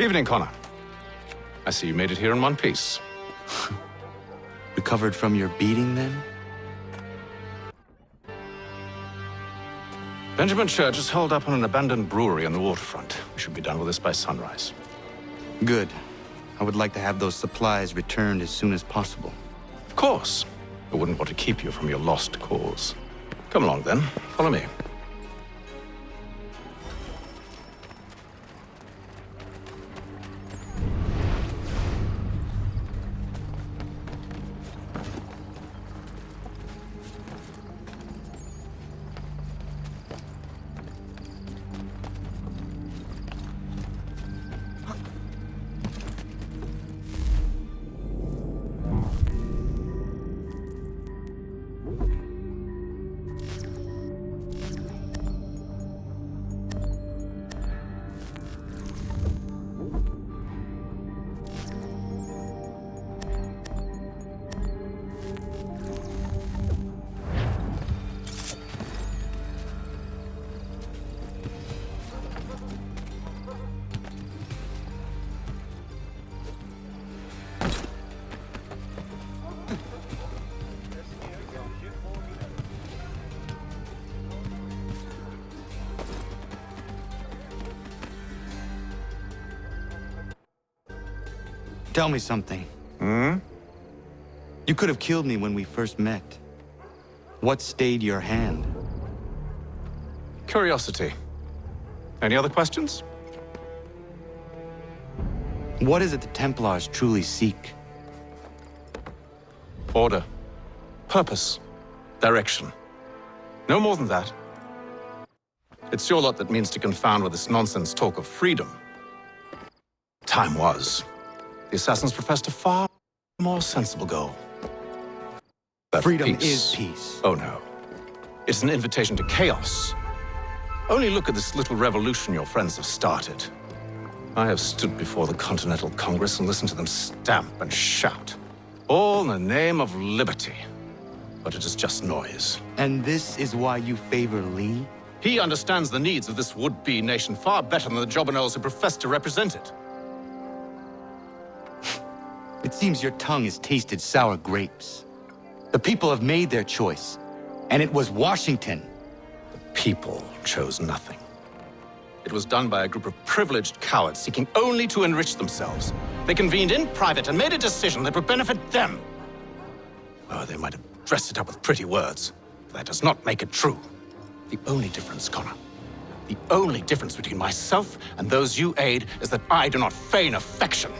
Evening, Connor. I see you made it here in one piece. Recovered from your beating, then? Benjamin Church is holed up on an abandoned brewery on the waterfront. We should be done with this by sunrise. Good. I would like to have those supplies returned as soon as possible. Of course. I wouldn't want to keep you from your lost cause. Come along, then. Follow me. Tell me something. Hmm? You could have killed me when we first met. What stayed your hand? Curiosity. Any other questions? What is it the Templars truly seek? Order. Purpose. Direction. No more than that. It's your lot that means to confound with this nonsense talk of freedom. Time was. The assassins professed a far more sensible goal. That Freedom peace. is peace. Oh no. It's an invitation to chaos. Only look at this little revolution your friends have started. I have stood before the Continental Congress and listened to them stamp and shout. All in the name of liberty. But it is just noise. And this is why you favor Lee? He understands the needs of this would-be nation far better than the jobberknolls who profess to represent it. It seems your tongue has tasted sour grapes. The people have made their choice, and it was Washington. The people chose nothing. It was done by a group of privileged cowards seeking only to enrich themselves. They convened in private and made a decision that would benefit them. Oh, they might have dressed it up with pretty words, but that does not make it true. The only difference, Connor, the only difference between myself and those you aid is that I do not feign affection.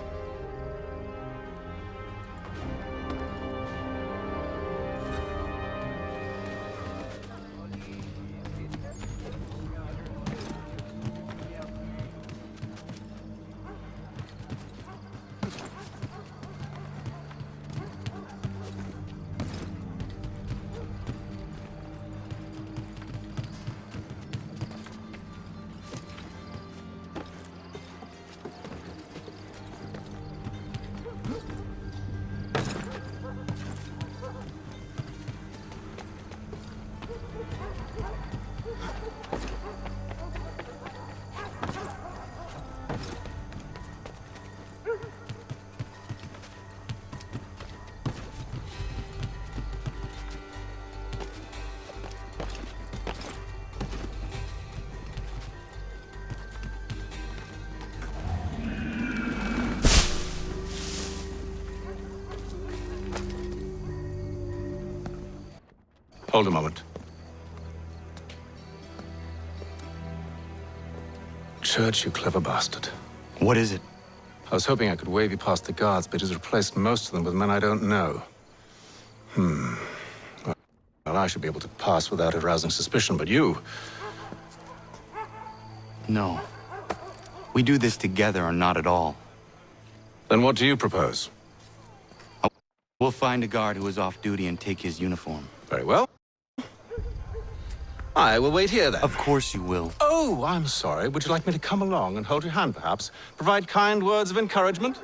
Hold a moment. Church, you clever bastard. What is it? I was hoping I could wave you past the guards, but he's replaced most of them with men I don't know. Well, I should be able to pass without arousing suspicion, but you... No. We do this together or not at all. Then what do you propose? We'll find a guard who is off duty and take his uniform. Very well. I will wait here, then. Of course you will. Oh, I'm sorry. Would you like me to come along and hold your hand, perhaps? Provide kind words of encouragement?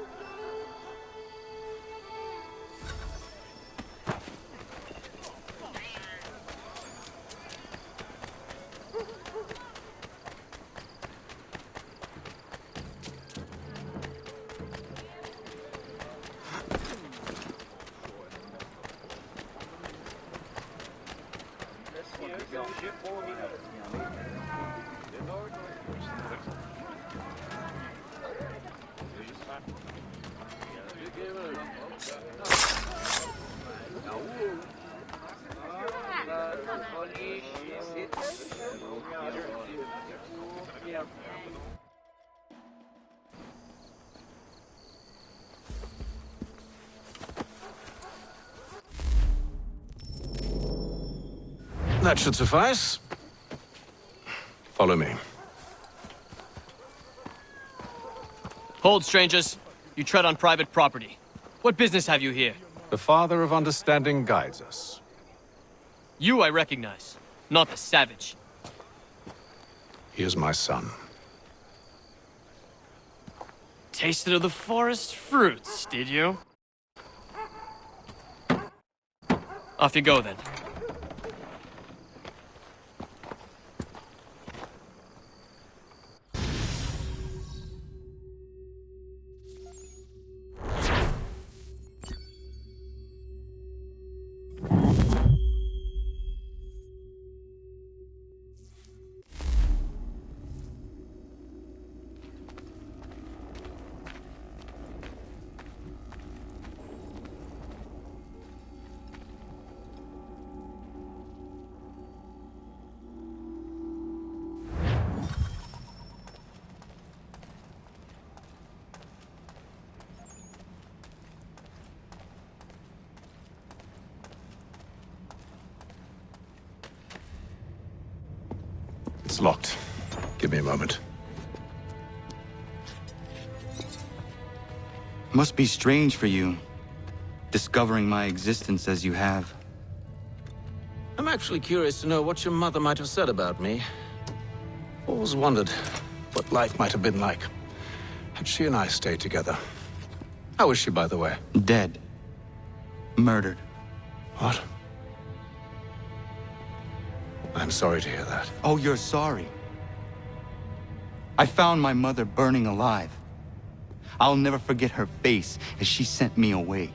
That should suffice. Follow me. Hold, strangers. You tread on private property. What business have you here? The Father of Understanding guides us. You I recognize, not the savage. He is my son. Tasted of the forest fruits, did you? Off you go, then. It's locked. Give me a moment. Must be strange for you, discovering my existence as you have. I'm actually curious to know what your mother might have said about me. Always wondered what life might have been like had she and I stayed together. How is she, by the way? Dead. Murdered. What? I'm sorry to hear that. Oh, you're sorry. I found my mother burning alive. I'll never forget her face as she sent me away.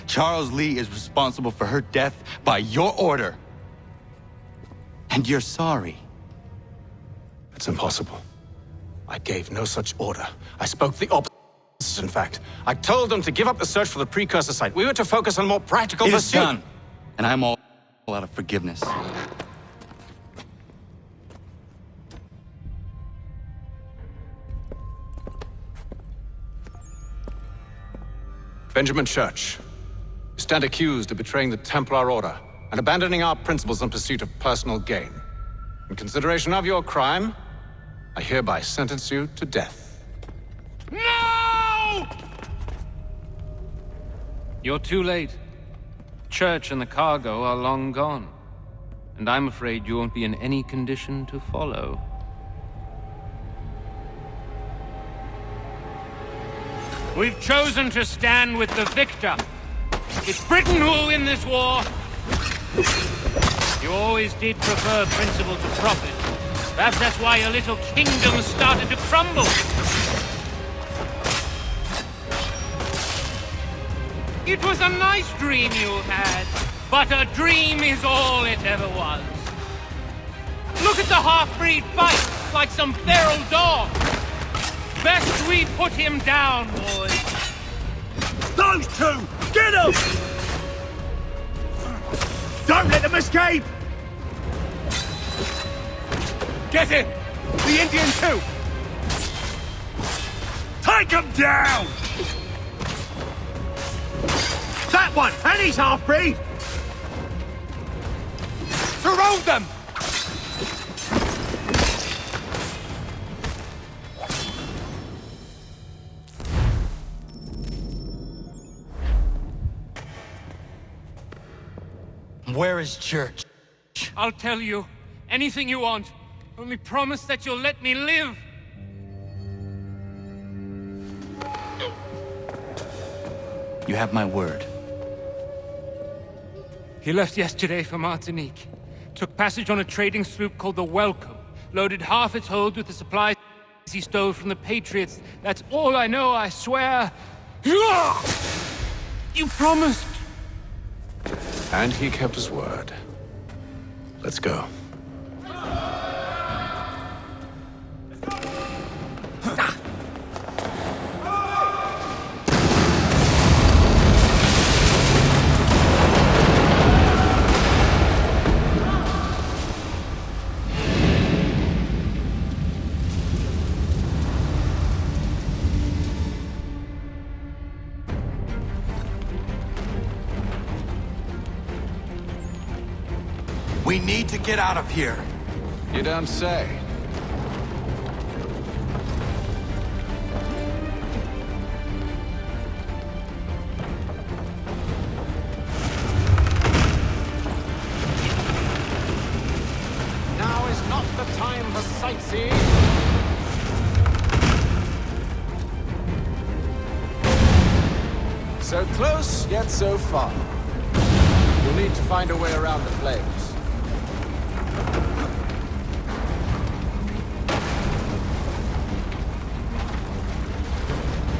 Charles Lee is responsible for her death by your order. And you're sorry. It's impossible. I gave no such order. I spoke the opposite, in fact. I told them to give up the search for the precursor site. We were to focus on more practical It is pursuit. done. And I'm all out of forgiveness. Benjamin Church, you stand accused of betraying the Templar Order and abandoning our principles in pursuit of personal gain. In consideration of your crime, I hereby sentence you to death. No! You're too late. Church and the cargo are long gone. And I'm afraid you won't be in any condition to follow. We've chosen to stand with the victor. It's Britain who will win this war. You always did prefer principle to profit. Perhaps that's why your little kingdom started to crumble. It was a nice dream you had, but a dream is all it ever was. Look at the half-breed fight like some feral dog. Best we put him down, boys. Those two! Get them! Don't let them escape! Get him! The Indian too! Take him down! That one! And he's half-breed! Surround them! Where is Church? I'll tell you. Anything you want. Only promise that you'll let me live. You have my word. He left yesterday for Martinique. Took passage on a trading sloop called the Welcome. Loaded half its hold with the supplies he stole from the Patriots. That's all I know, I swear. You promised. And he kept his word. Let's go. We need to get out of here. You don't say. Now is not the time for sightseeing. So close, yet so far. You'll need to find a way around the flames.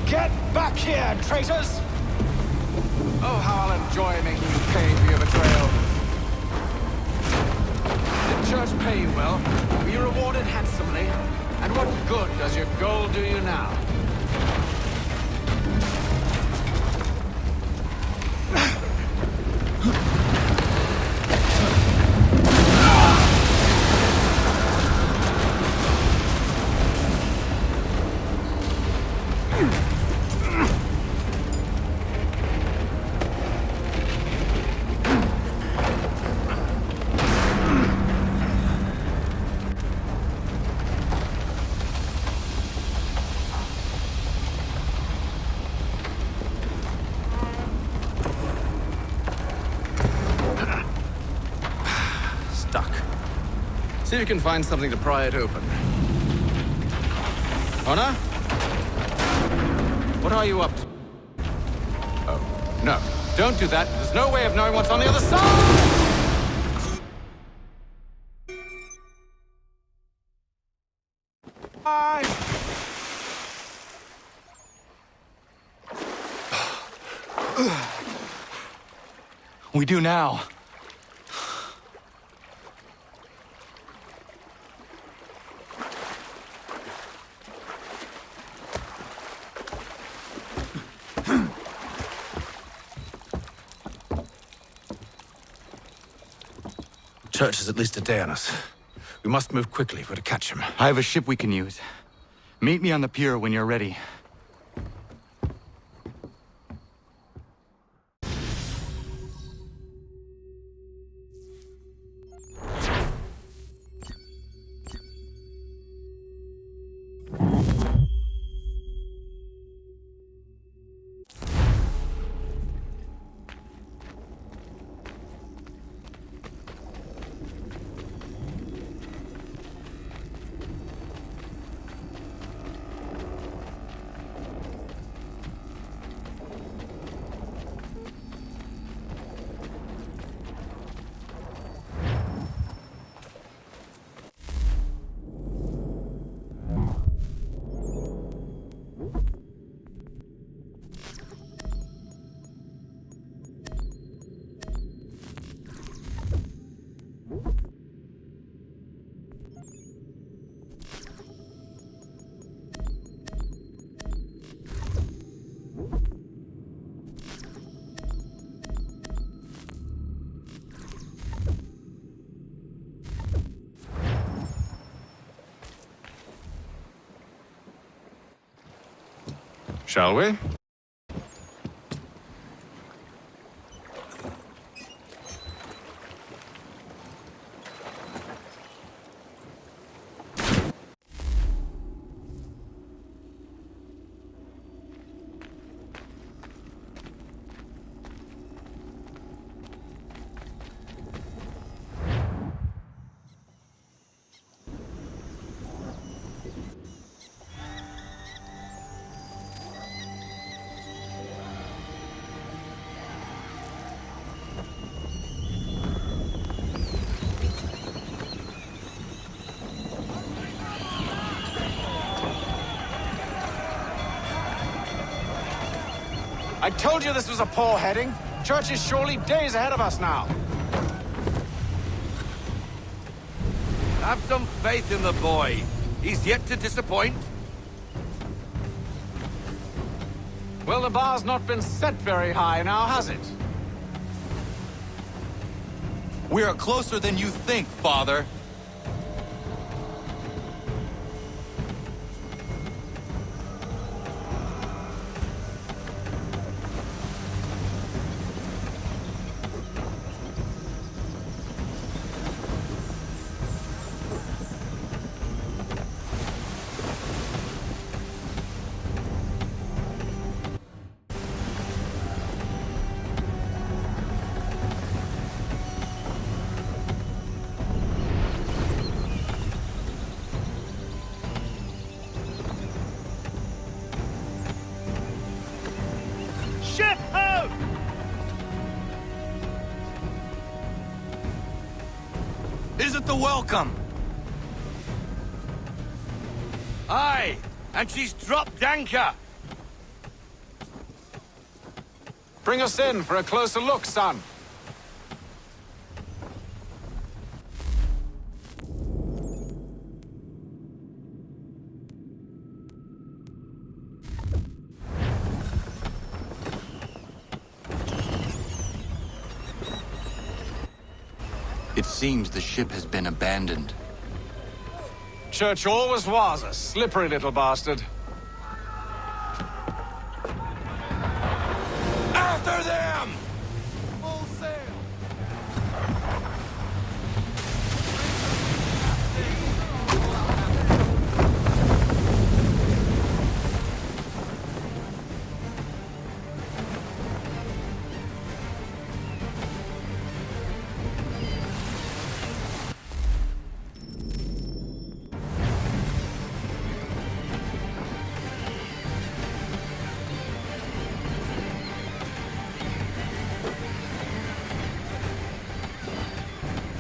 Get back here, traitors! Oh, how I'll enjoy making you pay for your betrayal. Did church pay you well? Were you rewarded handsomely? And what good does your gold do you now? See if you can find something to pry it open. Honor? What are you up to? Oh, no. Don't do that. There's no way of knowing what's on the other side! Bye! We do now. Church is at least a day on us. We must move quickly if we're to catch him. I have a ship we can use. Meet me on the pier when you're ready. Shall we? I told you this was a poor heading. Church is surely days ahead of us now. Have some faith in the boy. He's yet to disappoint. Well, the bar's not been set very high now, has it? We are closer than you think, Father. Ship out! Is it the welcome? Aye, and she's dropped anchor. Bring us in for a closer look, son. It seems the ship has been abandoned. Church always was a slippery little bastard. After them! Full sail!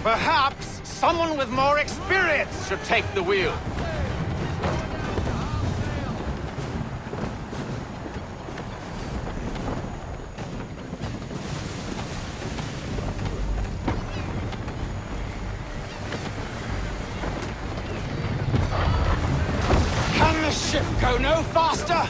Perhaps someone with more experience should take the wheel. Can the ship go no faster?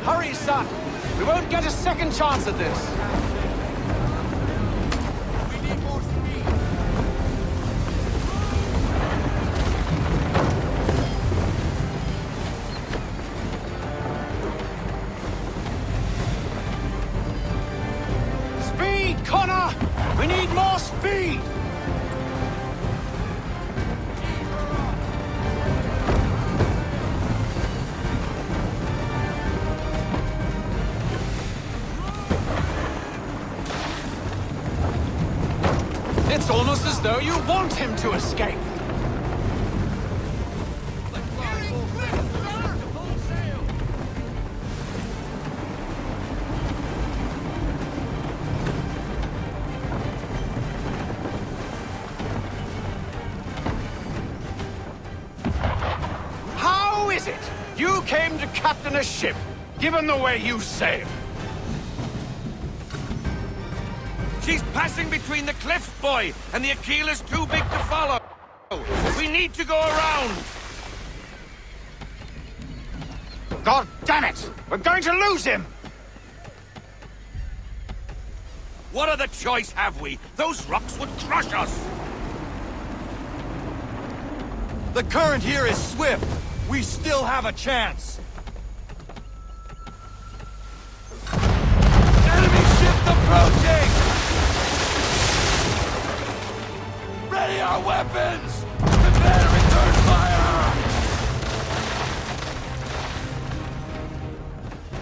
Hurry, son! We won't get a second chance at this! We need more speed. Speed, Connor! We need more speed! It's almost as though you want him to escape. How is it you came to captain a ship, given the way you sail? She's passing between the cliffs, boy, and the Aquila's too big to follow. We need to go around. God damn it! We're going to lose him! What other choice have we? Those rocks would crush us. The current here is swift. We still have a chance. Enemy ship approaching! Ready our weapons! Prepare to return fire!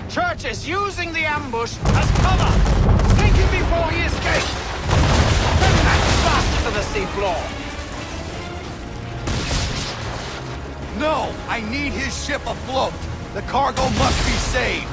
Church is using the ambush as cover! Sink him before he escapes! Send that bastard to the seafloor! No! I need his ship afloat! The cargo must be saved!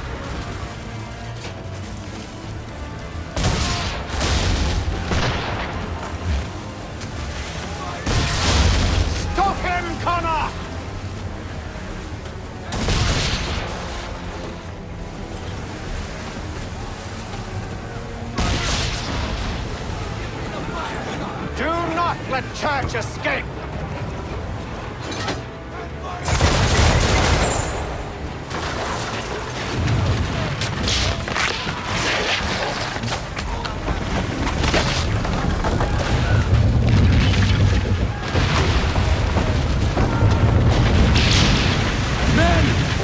let Church escape!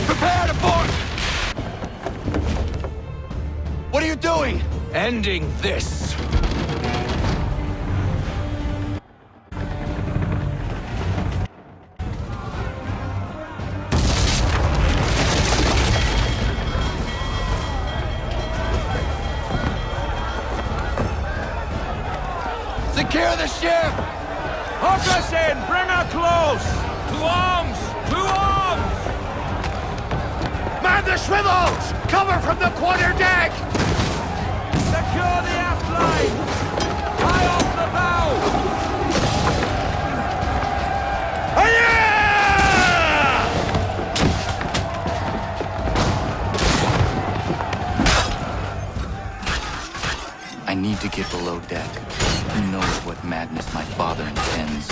Prepare to board! What are you doing? Ending this! Secure the ship! Hook us in! Bring her close! To arms! To arms! Man the swivels! Cover from the quarterdeck! Secure the aft line! High off the bow! I need to get below deck. Who knows what madness my father intends?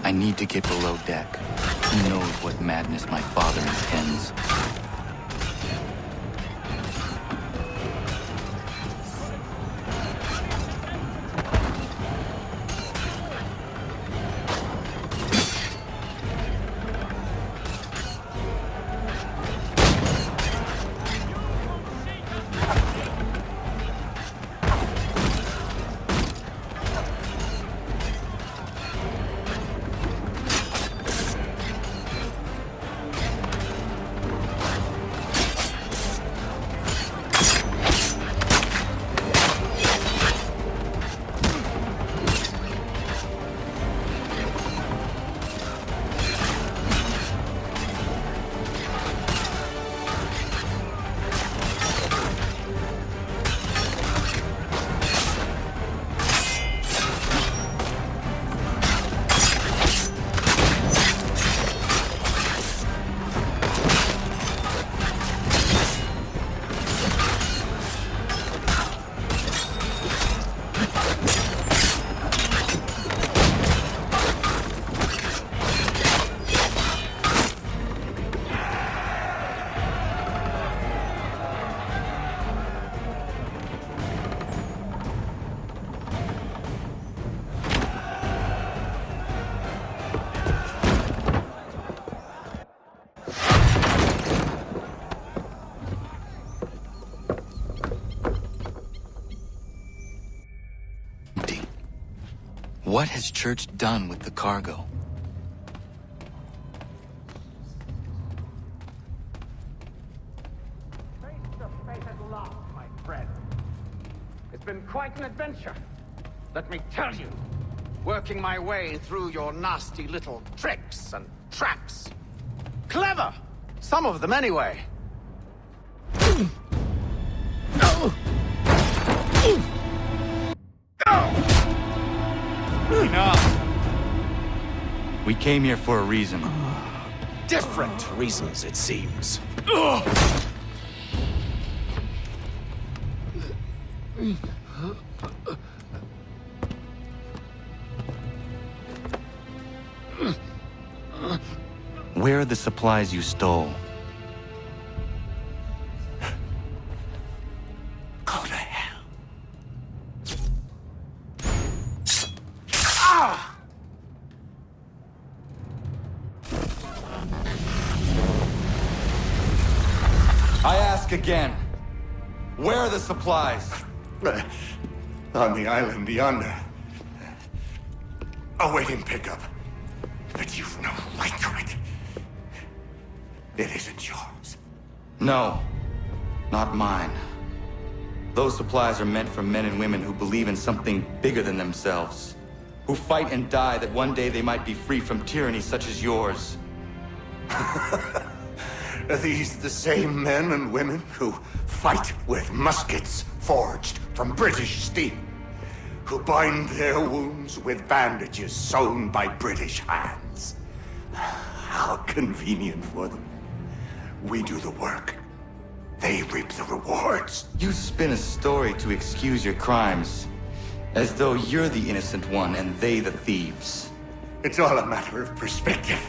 I need to get below deck. Who knows what madness my father intends? What has Church done with the cargo? Face to face at last, my friend. It's been quite an adventure. Let me tell you, working my way through your nasty little tricks and traps. Clever! Some of them, anyway. Enough! We came here for a reason. different reasons, it seems. Where are the supplies you stole? Go to hell. I ask again. Where are the supplies? On the island yonder. Awaiting pickup. But you've no right to it. It isn't yours. No, not mine. Those supplies are meant for men and women who believe in something bigger than themselves. Who fight and die that one day they might be free from tyranny such as yours. Are these the same men and women who fight with muskets forged from British steel? Who bind their wounds with bandages sewn by British hands? How convenient for them. We do the work. They reap the rewards. You spin a story to excuse your crimes, as though you're the innocent one and they the thieves. It's all a matter of perspective.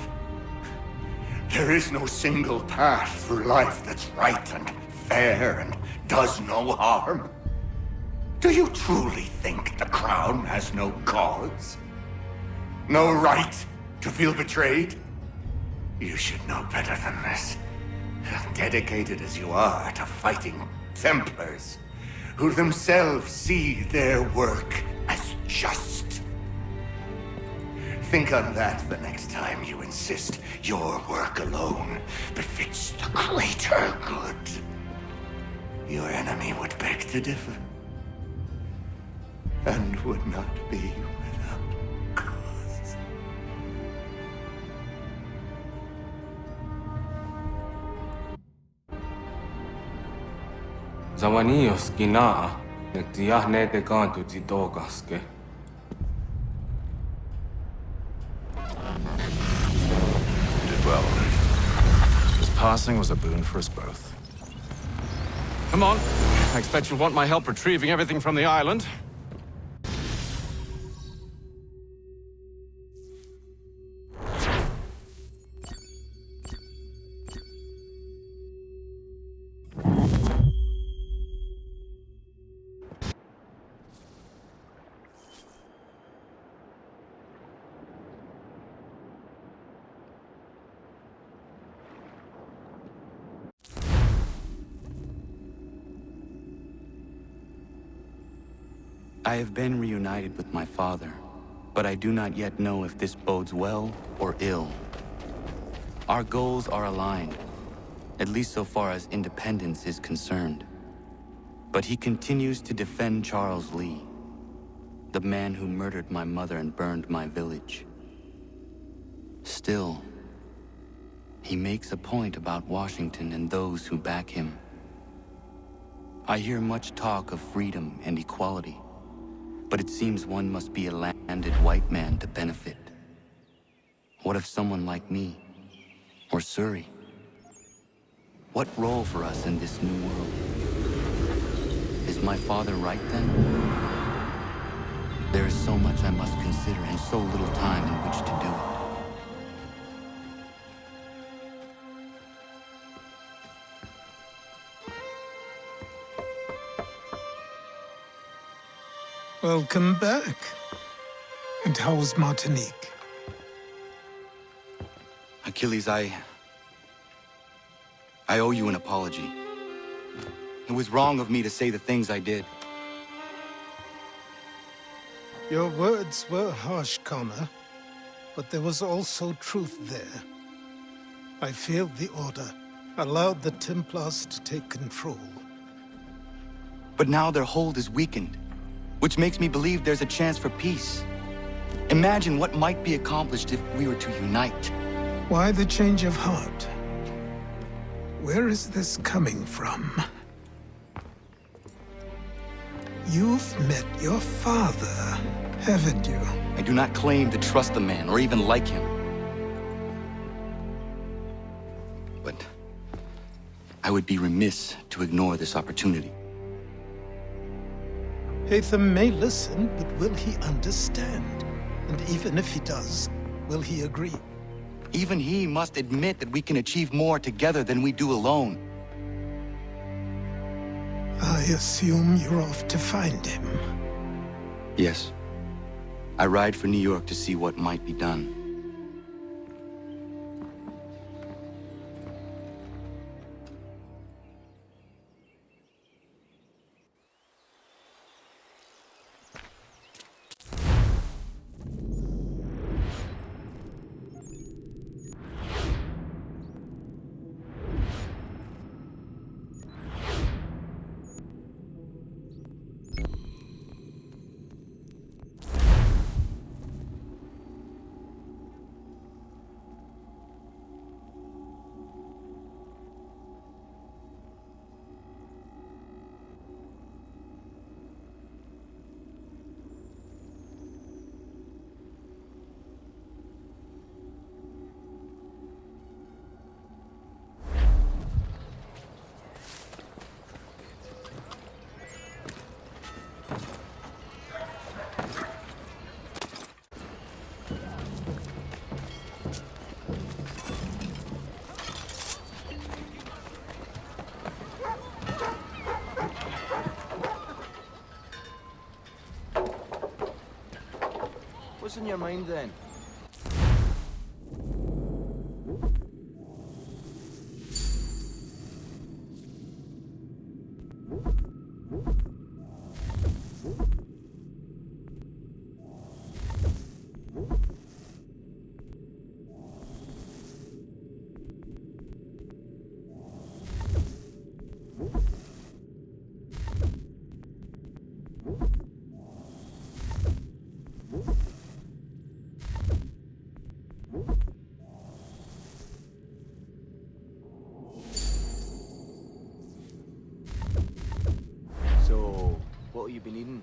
There is no single path through life that's right and fair and does no harm. Do you truly think the Crown has no cause? No right to feel betrayed? You should know better than this. Dedicated as you are to fighting Templars, who themselves see their work as just. Think on that the next time you insist your work alone befits the greater good. Your enemy would beg to differ, and would not be without cause. Zawanios kinaa, nektiahne te kantu titokaske. You did well. His passing was a boon for us both. Come on. I expect you'll want my help retrieving everything from the island. I have been reunited with my father, but I do not yet know if this bodes well or ill. Our goals are aligned, at least so far as independence is concerned. But he continues to defend Charles Lee, the man who murdered my mother and burned my village. Still, he makes a point about Washington and those who back him. I hear much talk of freedom and equality, but it seems one must be a landed white man to benefit. What if someone like me, or Surrey? What role for us in this new world? Is my father right then? There is so much I must consider and so little time in which to do it. Welcome back. And how was Martinique? Achilles, I owe you an apology. It was wrong of me to say the things I did. Your words were harsh, Connor, but there was also truth there. I failed the Order, allowed the Templars to take control. But now their hold is weakened, which makes me believe there's a chance for peace. Imagine what might be accomplished if we were to unite. Why the change of heart? Where is this coming from? You've met your father, haven't you? I do not claim to trust the man or even like him. I would be remiss to ignore this opportunity. Hatham may listen, but will he understand? And even if he does, will he agree? Even he must admit that we can achieve more together than we do alone. I assume you're off to find him. Yes. I ride for New York to see what might be done. What's in your mind then? So, what have you been eating?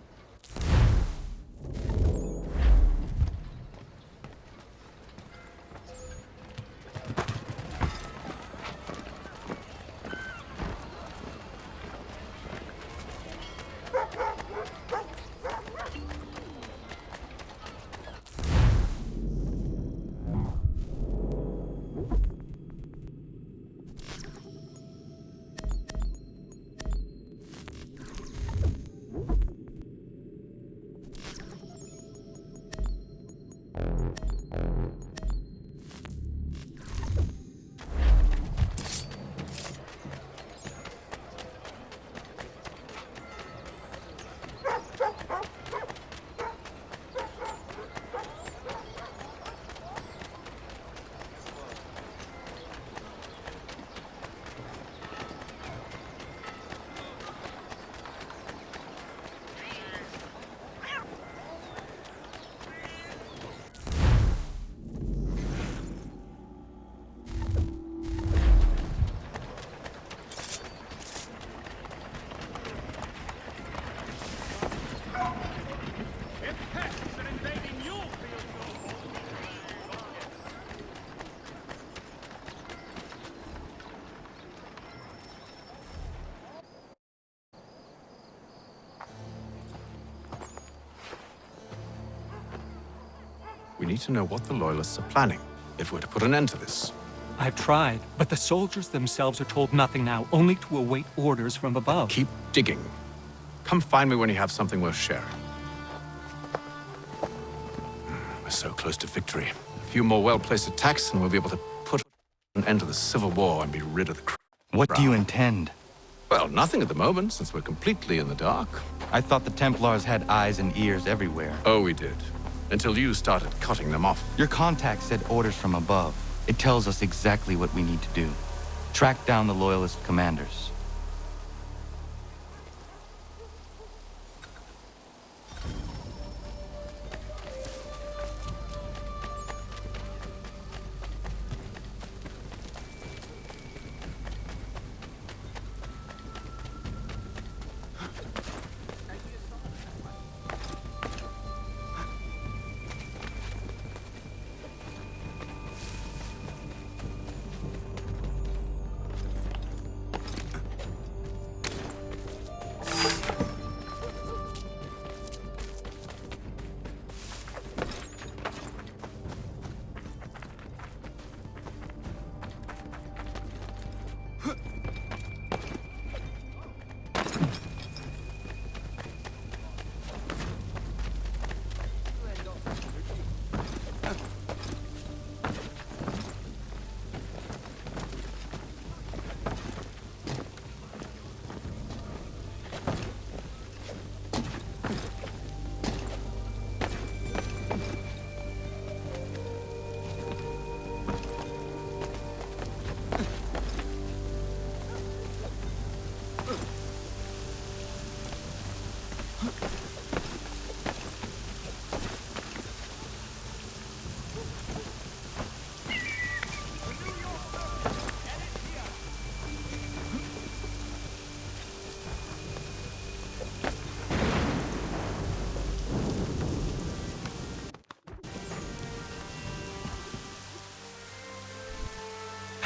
We need to know what the Loyalists are planning, if we're to put an end to this. I've tried, but the soldiers themselves are told nothing now, only to await orders from above. Keep digging. Come find me when you have something worth sharing. We're so close to victory. A few more well-placed attacks and we'll be able to put an end to the Civil War and be rid of the crowd. What do you intend? Well, nothing at the moment, since we're completely in the dark. I thought the Templars had eyes and ears everywhere. Oh, we did. Until you started cutting them off. Your contact said orders from above. It tells us exactly what we need to do. Track down the Loyalist commanders.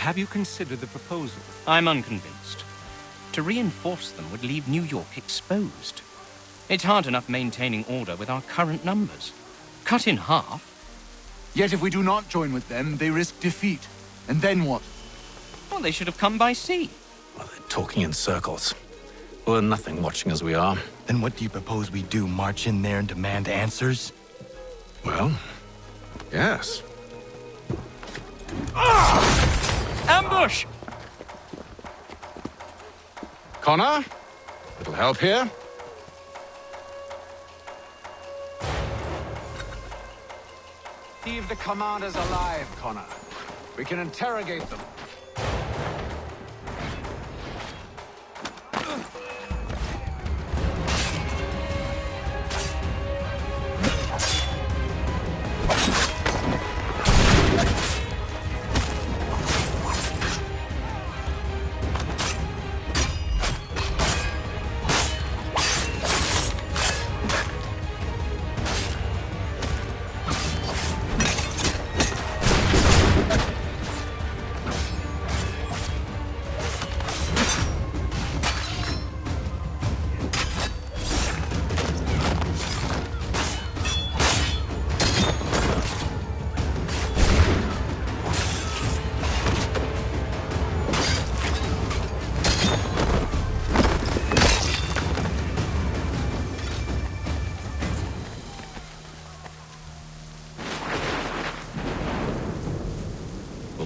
have you considered the proposal? I'm unconvinced. To reinforce them would leave New York exposed. It's hard enough maintaining order with our current numbers. Cut in half. Yet if we do not join with them, they risk defeat. And then what? Well, they should have come by sea. Well, they're talking in circles. We're nothing watching as we are. Then what do you propose we do? March in there and demand answers? Well, yes. Ambush! Connor? Little help here? Leave the commanders alive, Connor. We can interrogate them.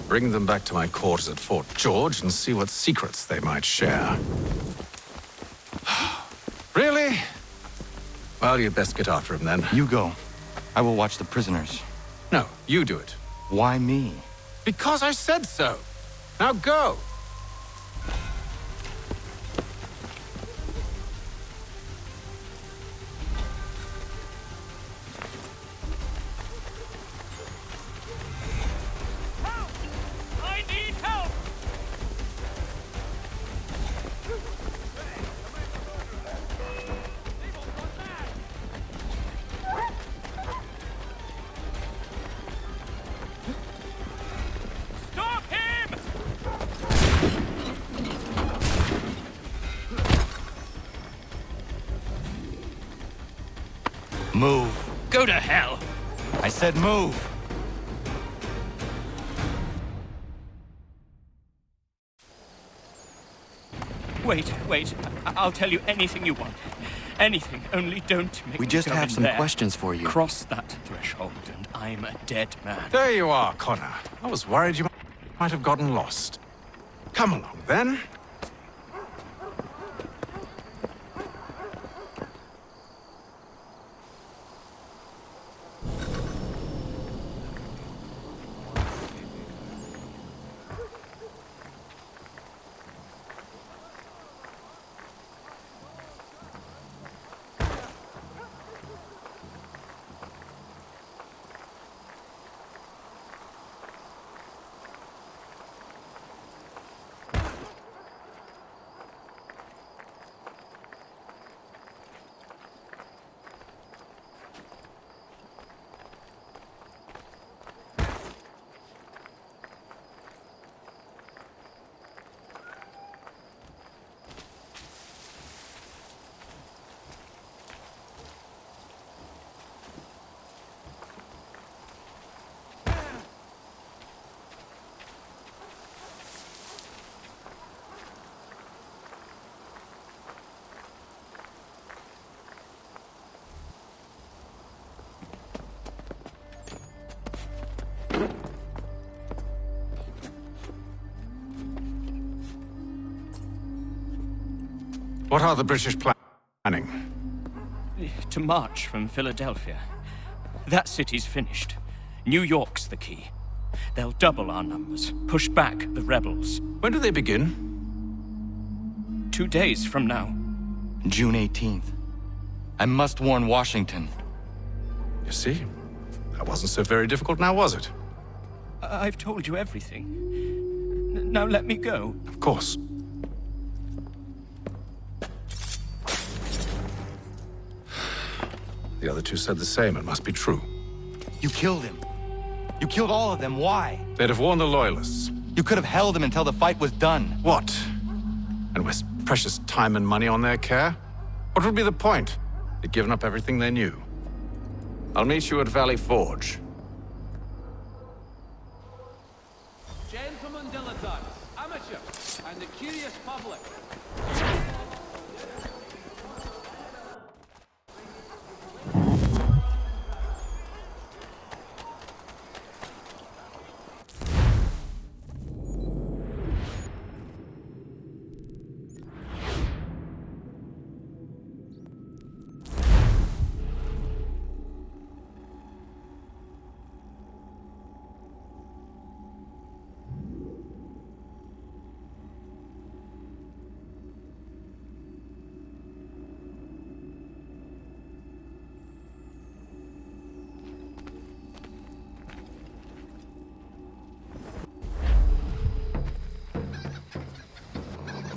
Bring them back to my quarters at Fort George and see what secrets they might share. Really? Well, you'd best get after him then. You go. I will watch the prisoners. No, you do it. Why me? Because I said so. Now go. Move. Go to hell! I said move. Wait. I'll tell you anything you want. Anything, only don't make We me just go have in some there. questions for you. Cross that threshold and I'm a dead man. There you are, Connor. I was worried you might have gotten lost. Come along, then. What are the British planning? To march from Philadelphia. That city's finished. New York's the key. They'll double our numbers, push back the rebels. When do they begin? 2 days from now. June 18th. I must warn Washington. You see? That wasn't so very difficult now, was it? I've told you everything. Now let me go. Of course. The other two said the same. It must be true. You killed him. You killed all of them. Why? They'd have warned the Loyalists. You You could have held them until the fight was done. What? And waste precious time and money on their care? What would be the point? They'd given up everything they knew. I'll meet you at Valley Forge. Gentlemen dilettantes, amateurs, and the curious public,